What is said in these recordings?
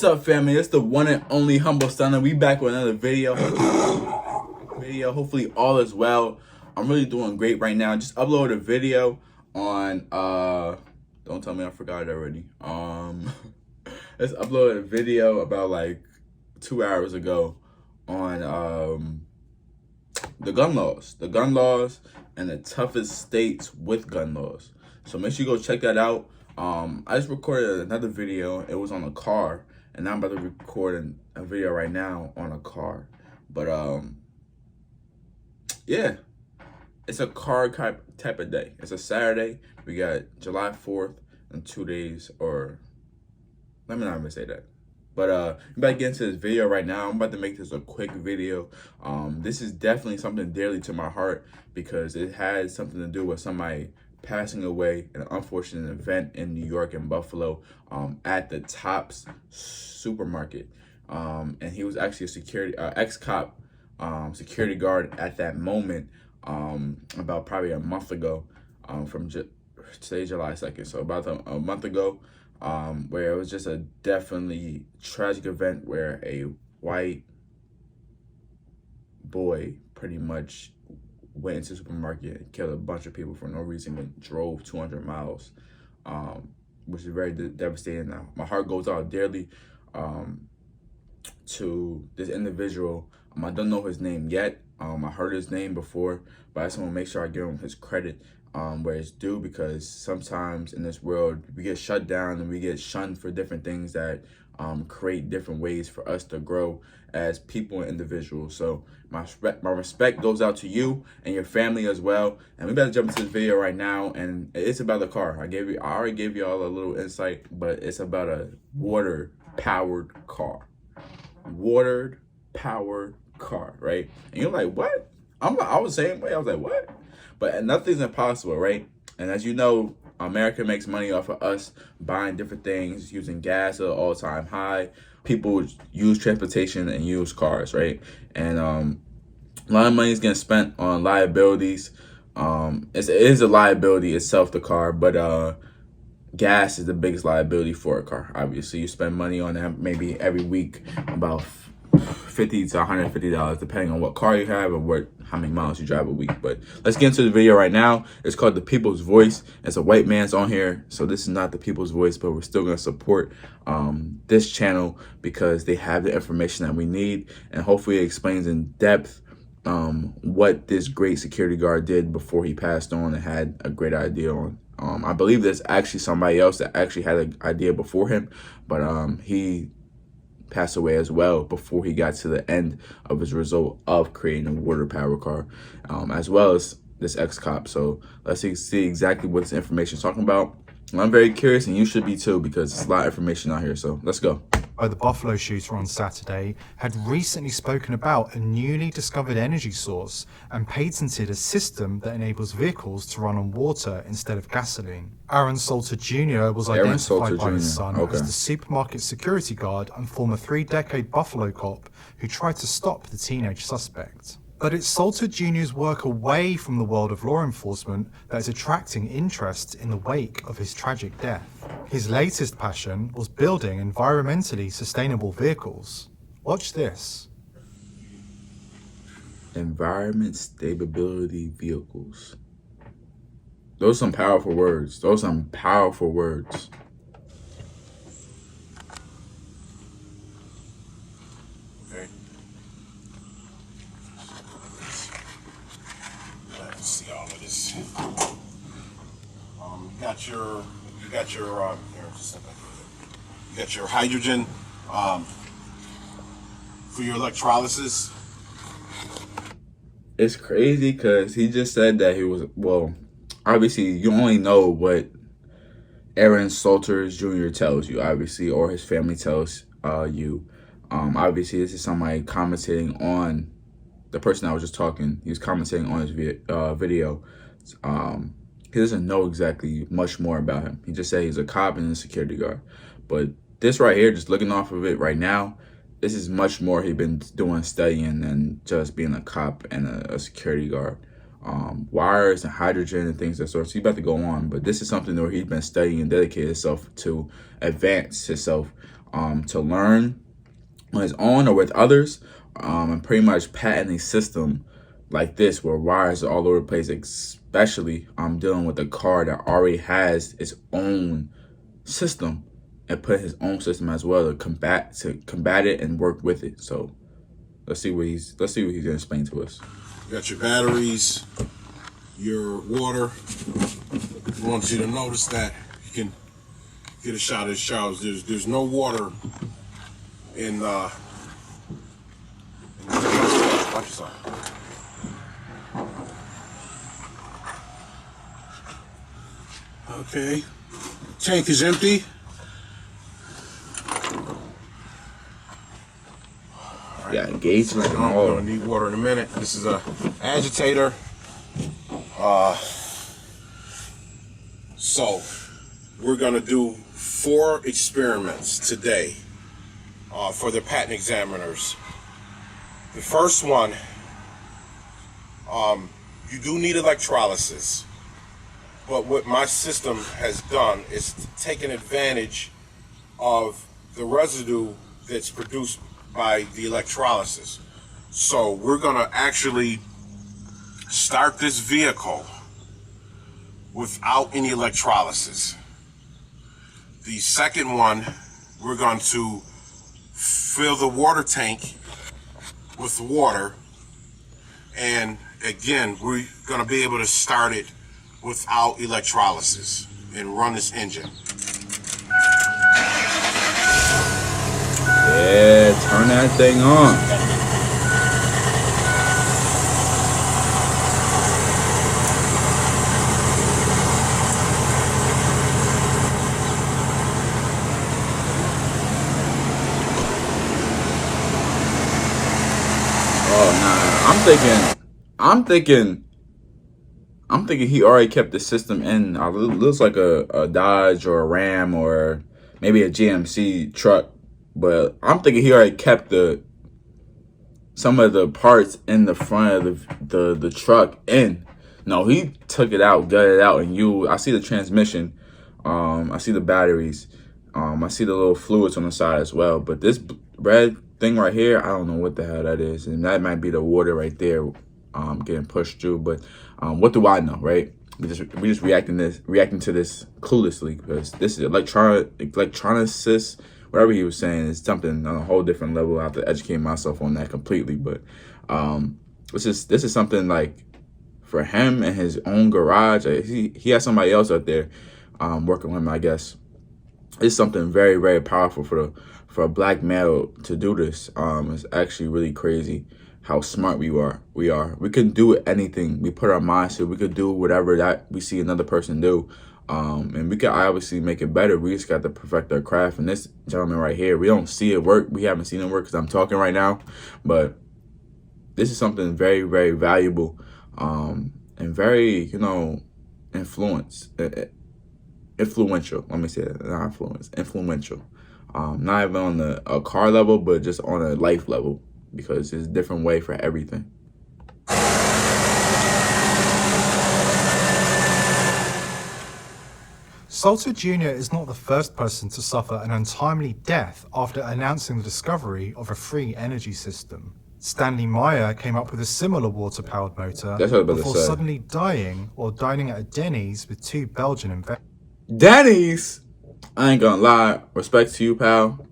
What's up, family? It's the one and only Humble Stunna. We back with another video. Hopefully all is well. I'm really doing great right now. Just uploaded a video on don't tell me I forgot it already. Let's upload a video about like 2 hours ago on the gun laws. The gun laws and the toughest states with gun laws. So make sure you go check that out. I just recorded another video. It was on a car. And now I'm about to record a video right now on a car. But yeah, it's a car type of day. It's a Saturday. We got July 4th in 2 days, or let me not even say that. But I'm about to get into this video right now. I'm about to make this a quick video. This is definitely something dearly to my heart because it has something to do with somebody passing away in an unfortunate event in New York and Buffalo at the Tops supermarket. And he was actually a security ex-cop security guard at that moment about probably a month ago from today, July 2nd. So about a month ago, where it was just a definitely tragic event where a white boy pretty much went into the supermarket and killed a bunch of people for no reason and drove 200 miles, which is very devastating. Now, my heart goes out dearly to this individual. I don't know his name yet. I heard his name before, but I just want to make sure I give him his credit where it's due, because sometimes in this world we get shut down and we get shunned for different things that create different ways for us to grow as people and individuals. So my respect goes out to you and your family as well. And we better jump into this video right now. And it's about the car. I already gave you all a little insight, but it's about a water-powered car. Water-powered car, right? And you're like, what? I was the same way. I was like, what? But nothing's impossible, right? And as you know, America makes money off of us buying different things, using gas at an all-time high. People use transportation and use cars, right? And a lot of money is getting spent on liabilities. It is a liability itself, the car, but gas is the biggest liability for a car. Obviously, you spend money on that maybe every week, about $50 to $150, depending on what car you have and how many miles you drive a week. But let's get into the video right now. It's called The People's Voice. It's a white man's on here, so this is not The People's Voice, but we're still going to support this channel because they have the information that we need, and hopefully it explains in depth what this great security guard did before he passed on and had a great idea on. I believe there's actually somebody else that actually had an idea before him, but he passed away as well before he got to the end of his result of creating a water power car, as well as this ex-cop. So let's see exactly what this information is talking about. I'm very curious, and you should be too, because there's a lot of information out here. So let's go. The Buffalo shooter on Saturday had recently spoken about a newly discovered energy source and patented a system that enables vehicles to run on water instead of gasoline. Aaron Salter Jr. was identified by his son as the supermarket security guard and former 3-decade Buffalo cop who tried to stop the teenage suspect. But it's Salter Jr.'s work away from the world of law enforcement that is attracting interest in the wake of his tragic death. His latest passion was building environmentally sustainable vehicles. Watch this. Environment stability vehicles. Those are some powerful words. Those are some powerful words. See all of this. You got your hydrogen for your electrolysis. It's crazy because he just said that he was, well, obviously you only know what Aaron Salter Jr. tells you, obviously, or his family tells you. Obviously, this is somebody commenting on the person I was just talking. He was commenting on his video. He doesn't know exactly much more about him. He just said he's a cop and a security guard. But this right here, just looking off of it right now, this is much more he's been doing studying than just being a cop and a security guard. Wires and hydrogen and things of that sort. So he's about to go on. But this is something where he's been studying and dedicated himself to advance himself to learn on his own or with others, and pretty much patent a system like this where wires are all over the place, especially dealing with a car that already has its own system, and put his own system as well to combat it and work with it. So let's see what he's gonna explain to us. You got your batteries, your water. I want you to notice that you can get a shot of the showers. There's no water in watch yourself. Okay. Tank is empty. Yeah, engagement and I'm all. gonna need water in a minute. This is a agitator. So we're gonna do 4 experiments today for the patent examiners. The first one, you do need electrolysis, but what my system has done is taken advantage of the residue that's produced by the electrolysis. So we're gonna actually start this vehicle without any electrolysis. The second one, we're going to fill the water tank with water, and again, we're gonna be able to start it without electrolysis and run this engine. Yeah, turn that thing on. Oh, nah, I'm thinking he already kept the system in. It looks like a Dodge or a Ram or maybe a GMC truck. But I'm thinking he already kept some of the parts in the front of the truck in. No, he took it out, gutted it out, and I see the transmission, I see the batteries, I see the little fluids on the side as well. But this red thing right here, I don't know what the hell that is, and that might be the water right there, getting pushed through. But what do I know, right? We just reacting to this cluelessly, because this is electronicist. Whatever he was saying is something on a whole different level. I have to educate myself on that completely. But this is something like for him in his own garage. He has somebody else out there working with him, I guess. It's something very, very powerful for a black male to do this. It's actually really crazy how smart we are. We can do anything. We put our minds to it. We could do whatever that we see another person do. And we can obviously make it better. We just got to perfect our craft. And this gentleman right here, we don't see it work. We haven't seen it work because I'm talking right now. But this is something very, very valuable, and very, influential. Let me say that, not influence, influential. Not even on a car level, but just on a life level, because it's a different way for everything. Salter Jr. is not the first person to suffer an untimely death after announcing the discovery of a free energy system. Stanley Meyer came up with a similar water-powered motor before suddenly dying while dining at a Denny's with 2 Belgian investors. Denny's? I ain't gonna lie. Respect to you, pal.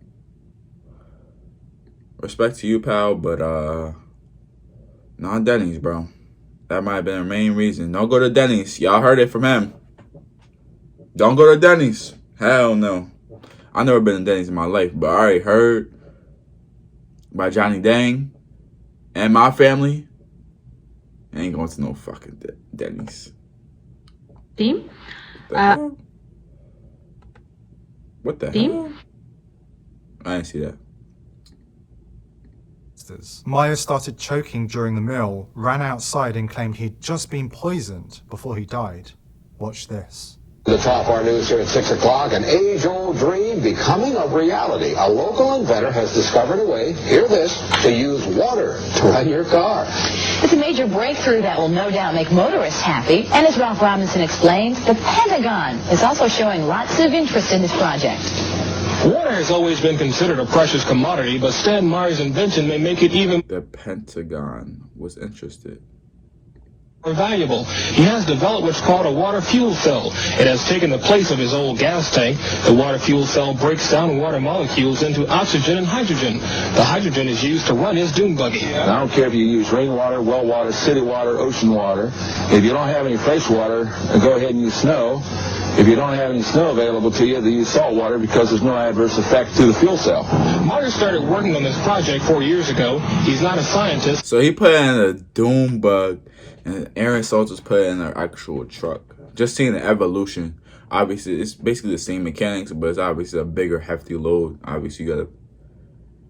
But not Denny's, bro. That might have been the main reason. Don't go to Denny's. Y'all heard it from him. Don't go to Denny's. Hell no. I've never been to Denny's in my life, but I already heard by Johnny Dang and my family. I ain't going to no fucking Denny's. Team? What the Team? hell? I didn't see that. Meyer started choking during the meal, ran outside and claimed he'd just been poisoned before he died. Watch this. The top our news here at 6 o'clock, an age-old dream becoming a reality. A local inventor has discovered a way, hear this, to use water to run your car. It's a major breakthrough that will no doubt make motorists happy. And as Ralph Robinson explains, the Pentagon is also showing lots of interest in this project. Water has always been considered a precious commodity, but Stan Meyer's invention may make it even The Pentagon was interested. more valuable. He has developed what's called a water fuel cell. It has taken the place of his old gas tank. The water fuel cell breaks down water molecules into oxygen and hydrogen. The hydrogen is used to run his dune buggy. I don't care if you use rainwater, well water, city water, ocean water. If you don't have any fresh water, go ahead and use snow. If you don't have any snow available to you, then use salt water because there's no adverse effect to the fuel cell. Meyer started working on this project 4 years ago. He's not a scientist. So he put in a dune bug, and Aaron Salters put it in an actual truck. Just seeing the evolution. Obviously, it's basically the same mechanics, but it's obviously a bigger, hefty load. Obviously,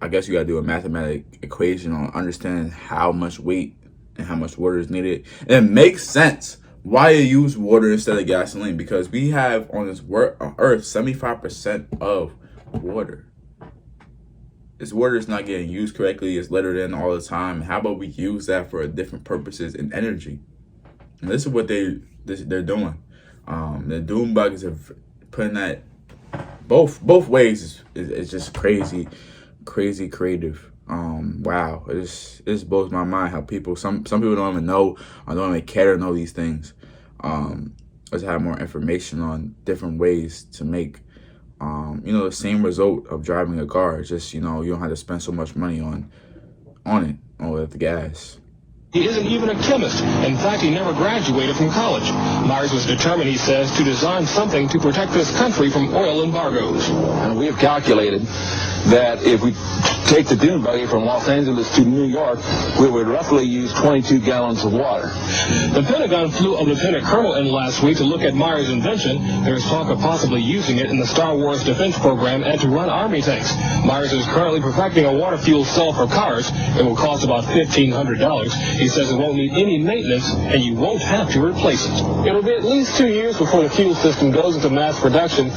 I guess you gotta do a mathematic equation on understanding how much weight and how much water is needed. And it makes sense why you use water instead of gasoline, because we have on this earth 75% of water. This water is not getting used correctly. It's littered in all the time. How about we use that for different purposes and energy? And this is what they're doing. The dune bugs are putting that both ways is just crazy creative. Wow, it just blows my mind how some people don't even know or don't even care to know these things. Let's have more information on different ways to make the same result of driving a car. It's just, you don't have to spend so much money on it, or the gas. He isn't even a chemist. In fact, he never graduated from college. Myers was determined, he says, to design something to protect this country from oil embargoes. And we have calculated that if we take the dune buggy from Los Angeles to New York, we would roughly use 22 gallons of water. The Pentagon flew a lieutenant colonel in last week to look at Myers' invention. There is talk of possibly using it in the Star Wars defense program and to run army tanks. Myers is currently perfecting a water fuel cell for cars. It will cost about $1,500. He says it won't need any maintenance, and you won't have to replace it. It'll be at least 2 years before the fuel system goes into mass production.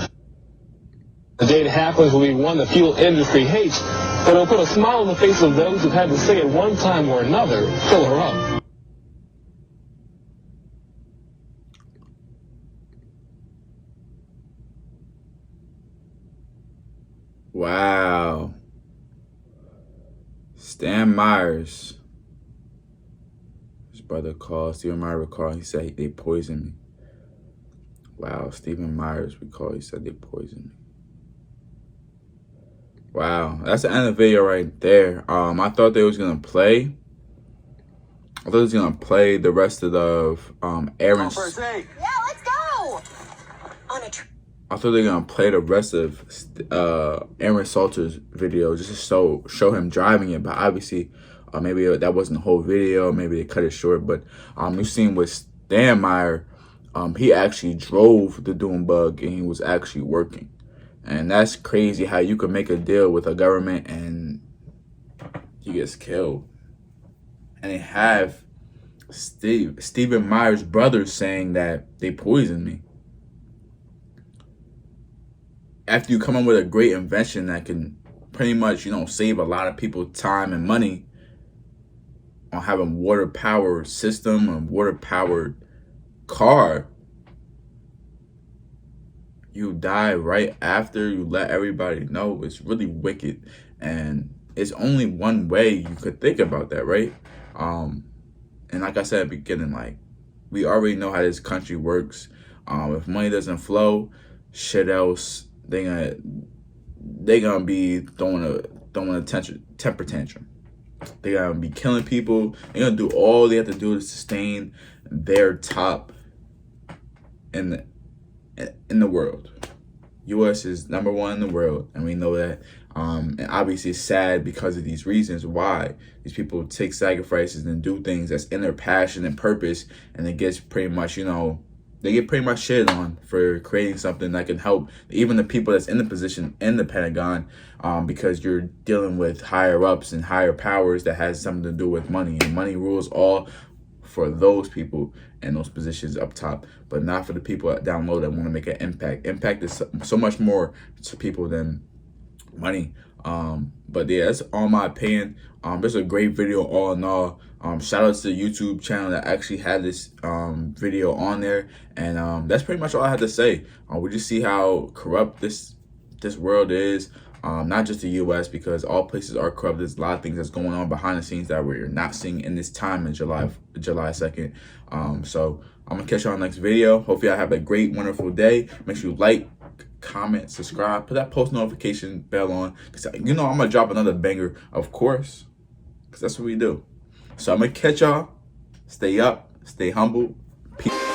The day it happens will be one the fuel industry hates, but it'll put a smile on the face of those who've had to say at one time or another, fill her up. Wow. Stan Myers. His brother called, Stephen Myers recalled, he said they poisoned me. Wow, Stephen Myers recalled, he said they poisoned me. Wow, that's the end of the video right there. I thought they was gonna play. I thought they was gonna play the rest of the Aaron's. Yeah, let's go. I thought they were gonna play the rest of Aaron Salter's video just to show him driving it, but obviously maybe that wasn't the whole video. Maybe they cut it short. But you've seen with Stan Meyer, he actually drove the dune bug and he was actually working. And that's crazy how you can make a deal with a government and he gets killed. And they have Stephen Myers' brother saying that they poisoned me. After you come up with a great invention that can pretty much, save a lot of people time and money on having water-powered system and water-powered car, you die right after you let everybody know. It's really wicked, and it's only one way you could think about that, right? And like I said at the beginning, we already know how this country works. If money doesn't flow, shit else, they gonna be throwing a temper tantrum. They gonna be killing people. They're gonna do all they have to do to sustain their top in the world. U.S. is #1 in the world, and we know that. And obviously it's sad because of these reasons why these people take sacrifices and do things that's in their passion and purpose, and it gets pretty much, they get pretty much shit on for creating something that can help even the people that's in the position in the Pentagon, because you're dealing with higher ups and higher powers that has something to do with money, and money rules all for those people in those positions up top, but not for the people down low that want to make an impact. Impact is so much more to people than money. But yeah, that's all my opinion. This is a great video all in all. Shout out to the YouTube channel that actually had this video on there, and that's pretty much all I had to say. We just see how corrupt this this world is. Not just the U.S., because all places are corrupt. There's a lot of things that's going on behind the scenes that we're not seeing in this time in July 2nd. So I'm gonna catch y'all on the next video. Hope y'all have a great, wonderful day. Make sure you like, comment, subscribe, put that post notification bell on, because you know I'm gonna drop another banger, of course, because that's what we do. So I'm gonna catch y'all. Stay up, stay humble. Peace.